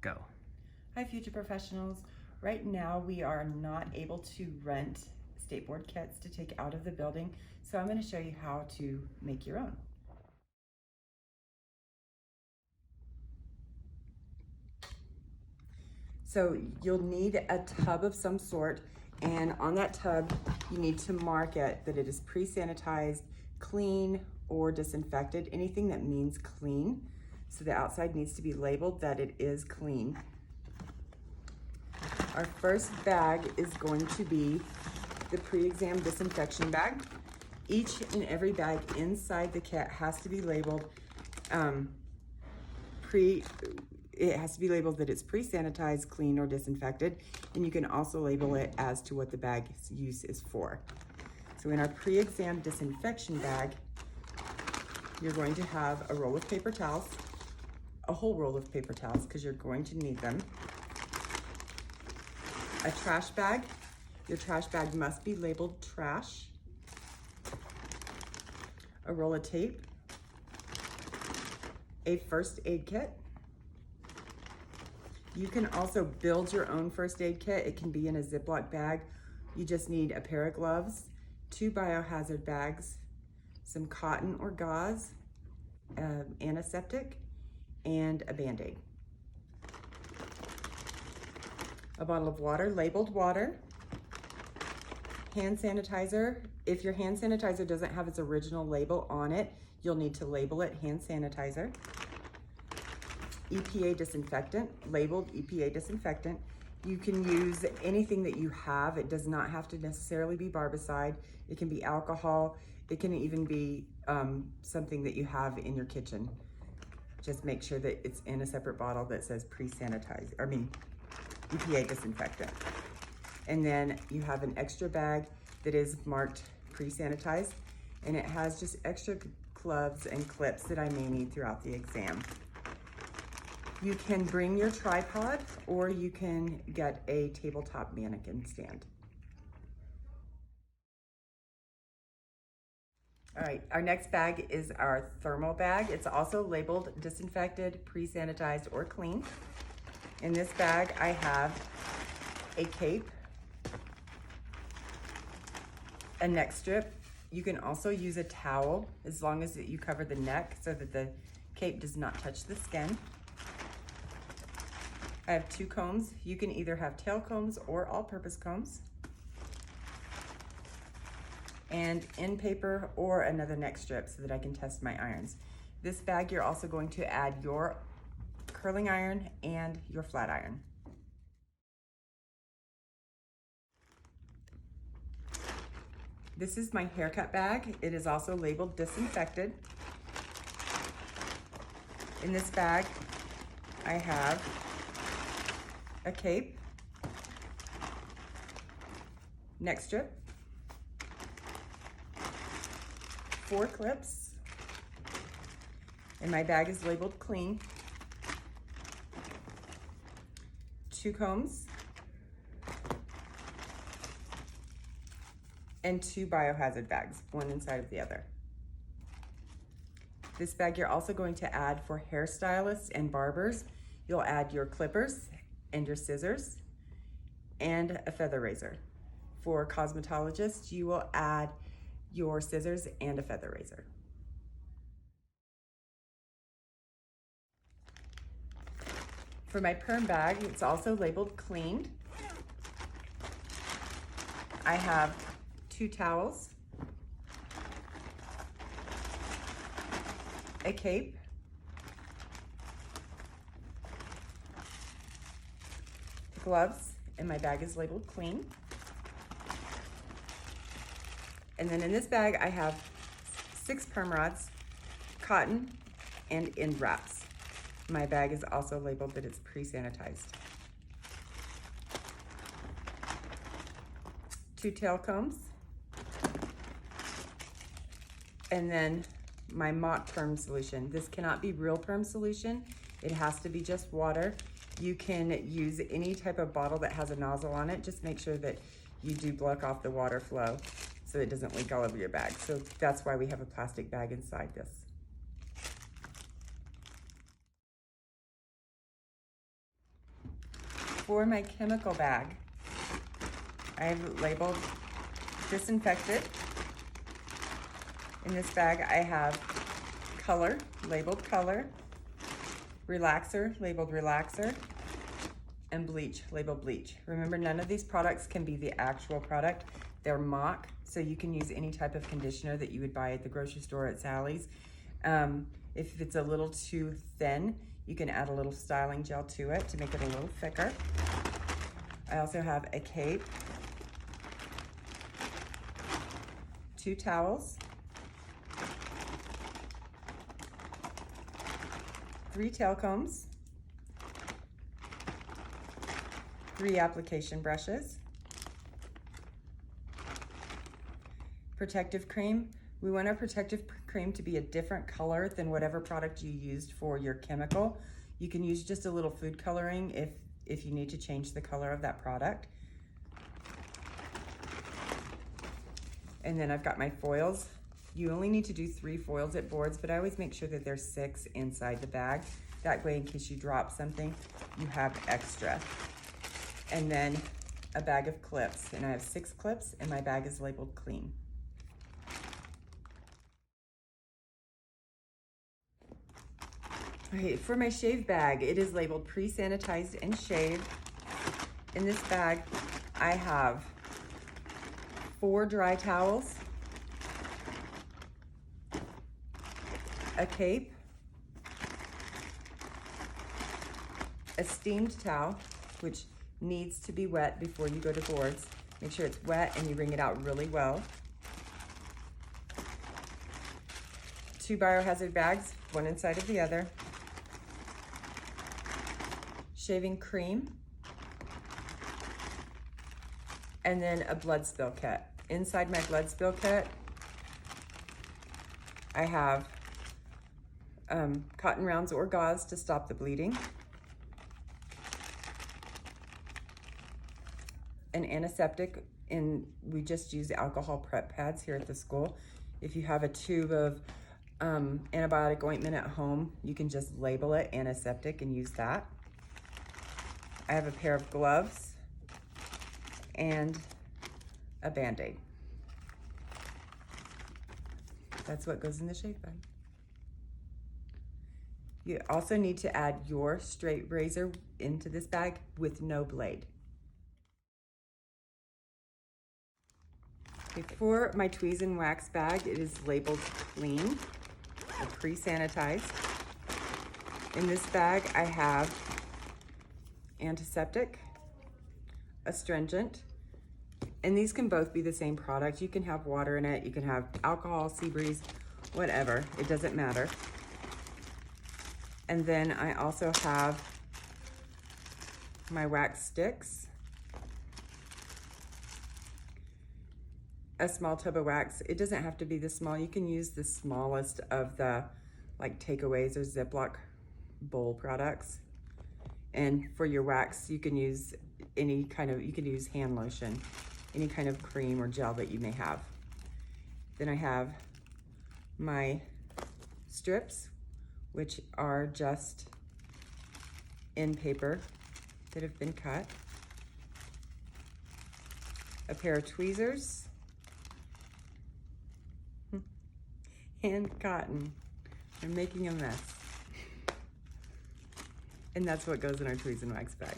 go. Hi, future professionals. Right now, we are not able to rent skateboard kits to take out of the building, so I'm going to show you how to make your own. So you'll need a tub of some sort, and on that tub, you need to mark it that it is pre-sanitized, clean, or disinfected, anything that means clean. So the outside needs to be labeled that it is clean. Our first bag is going to be the pre-exam disinfection bag. Each and every bag inside the kit has to be labeled it has to be labeled that it's pre-sanitized, clean, or disinfected, and you can also label it as to what the bag's use is for. So in our pre-exam disinfection bag, you're going to have a roll of paper towels, a whole roll of paper towels because you're going to need them, a trash bag. Your trash bag must be labeled trash, a roll of tape, a first aid kit. You can also build your own first aid kit. It can be in a Ziploc bag. You just need a pair of gloves, 2 biohazard bags, some cotton or gauze, antiseptic, and a Band-Aid. A bottle of water, labeled water, hand sanitizer. If your hand sanitizer doesn't have its original label on it, you'll need to label it hand sanitizer. EPA disinfectant, labeled EPA disinfectant. You can use anything that you have. It does not have to necessarily be barbicide. It can be alcohol. It can even be something that you have in your kitchen. Just make sure that it's in a separate bottle that says EPA disinfectant. And then you have an extra bag that is marked pre-sanitized, and it has just extra gloves and clips that I may need throughout the exam. You can bring your tripod, or you can get a tabletop mannequin stand. All right, our next bag is our thermal bag. It's also labeled disinfected, pre-sanitized, or clean. In this bag, I have a cape, a neck strip. You can also use a towel as long as you cover the neck so that the cape does not touch the skin. I have 2 combs. You can either have tail combs or all-purpose combs, and end paper or another neck strip so that I can test my irons. This bag, you're also going to add your curling iron and your flat iron. This is my haircut bag. It is also labeled disinfected. In this bag, I have a cape, neck strip, 4 clips, and my bag is labeled clean, 2 combs, and 2 biohazard bags, one inside of the other. This bag you're also going to add for hairstylists and barbers. You'll add your clippers and your scissors and a feather razor. For cosmetologists, you will add your scissors and a feather razor. For my perm bag, it's also labeled clean. I have 2 towels, a cape, gloves, and my bag is labeled clean. And then in this bag, I have 6 perm rods, cotton, and end wraps. My bag is also labeled that it's pre-sanitized. 2 tail combs, and then my mock perm solution. This cannot be real perm solution. It has to be just water. You can use any type of bottle that has a nozzle on it. Just make sure that you do block off the water flow so it doesn't leak all over your bag. So that's why we have a plastic bag inside this. For my chemical bag, I have labeled disinfected. In this bag, I have color, labeled color, relaxer, labeled relaxer, and bleach, labeled bleach. Remember, none of these products can be the actual product. They're mock, so you can use any type of conditioner that you would buy at the grocery store at Sally's. If it's a little too thin, you can add a little styling gel to it to make it a little thicker. I also have a cape, 2 towels, 3 tail combs, 3 application brushes, protective cream. We want our protective cream to be a different color than whatever product you used for your chemical. You can use just a little food coloring if you need to change the color of that product. And then I've got my foils. You only need to do 3 foils at boards, but I always make sure that there's 6 inside the bag. That way, in case you drop something, you have extra. And then a bag of clips, and I have 6 clips, and my bag is labeled clean. Okay, for my shave bag, it is labeled pre-sanitized and shaved. In this bag, I have 4 dry towels, a cape, a steamed towel, which needs to be wet before you go to boards. Make sure it's wet and you wring it out really well. 2 biohazard bags, one inside of the other. Shaving cream. And then a blood spill kit. Inside my blood spill kit, I have cotton rounds or gauze to stop the bleeding, an antiseptic, and we just use alcohol prep pads here at the school. If you have a tube of antibiotic ointment at home, you can just label it antiseptic and use that. I have a pair of gloves and a Band-Aid. That's what goes in the shave bag. You also need to add your straight razor into this bag with no blade. Okay, for my tweeze and wax bag, it is labeled clean or pre-sanitized. In this bag, I have antiseptic, astringent, and these can both be the same product. You can have water in it, you can have alcohol, sea breeze, whatever, it doesn't matter. And then I also have my wax sticks, a small tub of wax. It doesn't have to be this small. You can use the smallest of the like takeaways or Ziploc bowl products. And for your wax, you can use any kind of, you can use hand lotion, any kind of cream or gel that you may have. Then I have my strips, which are just end paper that have been cut, a pair of tweezers, and cotton. I'm making a mess. And that's what goes in our tweeze and wax bag.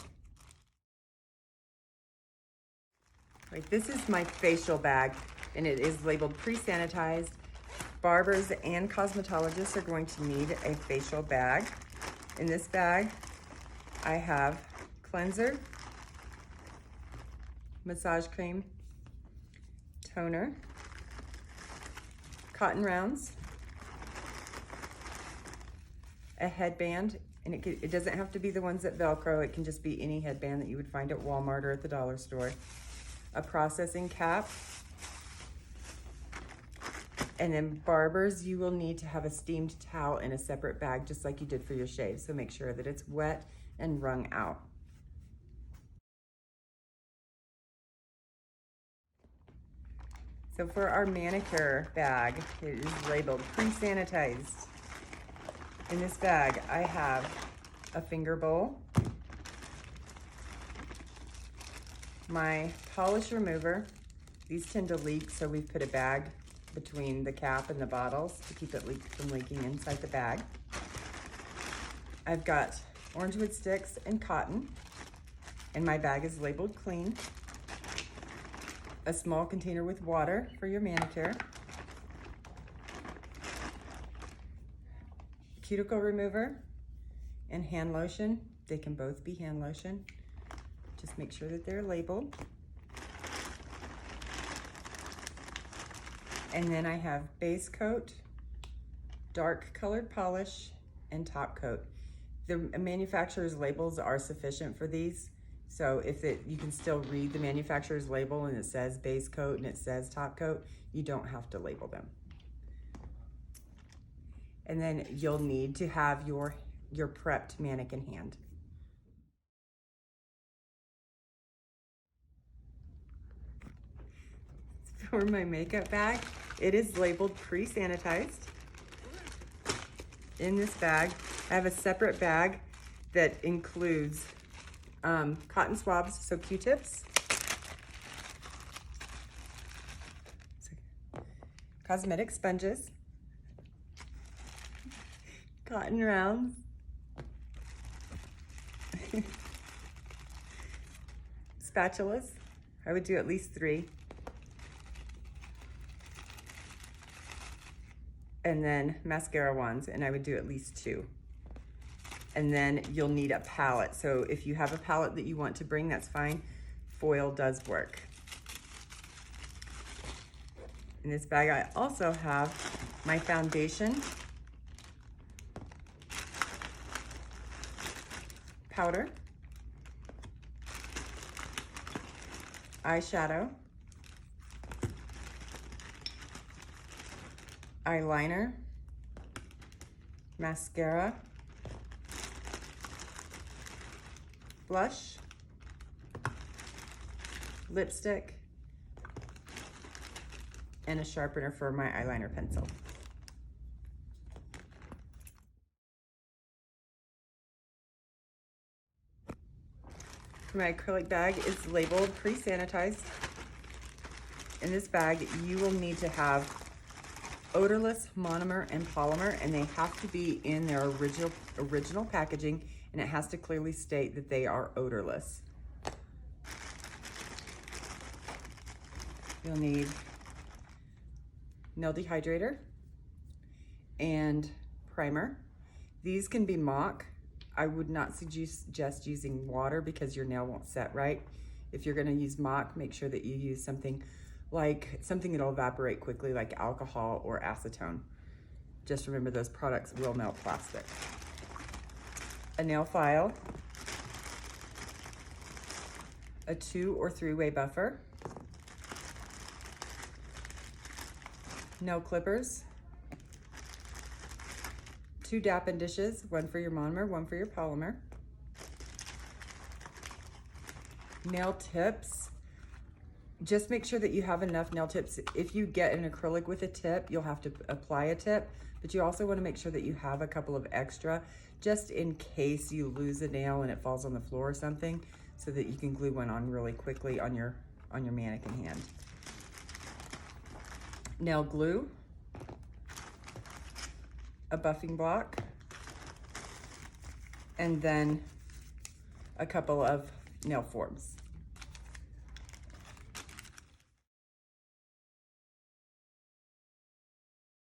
Right, this is my facial bag, and it is labeled pre-sanitized. Barbers and cosmetologists are going to need a facial bag. In this bag, I have cleanser, massage cream, toner, cotton rounds, a headband, and it doesn't have to be the ones that Velcro. It can just be any headband that you would find at Walmart or at the dollar store. A processing cap. And then barbers, you will need to have a steamed towel in a separate bag, just like you did for your shave. So make sure that it's wet and wrung out. So for our manicure bag, it is labeled pre-sanitized. In this bag, I have a finger bowl, my polish remover. These tend to leak, so we've put a bag between the cap and the bottles to keep it from leaking inside the bag. I've got orange wood sticks and cotton, and my bag is labeled clean. A small container with water for your manicure. Cuticle remover and hand lotion. They can both be hand lotion. Just make sure that they're labeled. And then I have base coat, dark colored polish, and top coat. The manufacturer's labels are sufficient for these. So if you can still read the manufacturer's label and it says base coat and it says top coat, you don't have to label them. And then you'll need to have your prepped mannequin hand. For my makeup bag, it is labeled pre-sanitized. In this bag, I have a separate bag that includes cotton swabs, so Q-tips, cosmetic sponges, cotton rounds, spatulas. I would do at least 3. And then mascara wands, and I would do at least 2. And then you'll need a palette. So if you have a palette that you want to bring, that's fine. Foil does work. In this bag, I also have my foundation, powder, eyeshadow, eyeliner, mascara, blush, lipstick, and a sharpener for my eyeliner pencil. My acrylic bag is labeled pre-sanitized. In this bag, you will need to have odorless, monomer, and polymer, and they have to be in their original packaging, and it has to clearly state that they are odorless. You'll need nail dehydrator and primer. These can be mock. I would not suggest using water because your nail won't set right. If you're gonna use mock, make sure that you use something that'll evaporate quickly, like alcohol or acetone. Just remember those products will melt plastic. A nail file, a 2- or 3-way buffer, nail clippers, 2 Dap and dishes, 1 for your monomer, 1 for your polymer, nail tips. Just make sure that you have enough nail tips. If you get an acrylic with a tip, you'll have to apply a tip, but you also want to make sure that you have a couple of extra, just in case you lose a nail and it falls on the floor or something, so that you can glue one on really quickly on your mannequin hand. Nail glue, a buffing block, and then a couple of nail forms.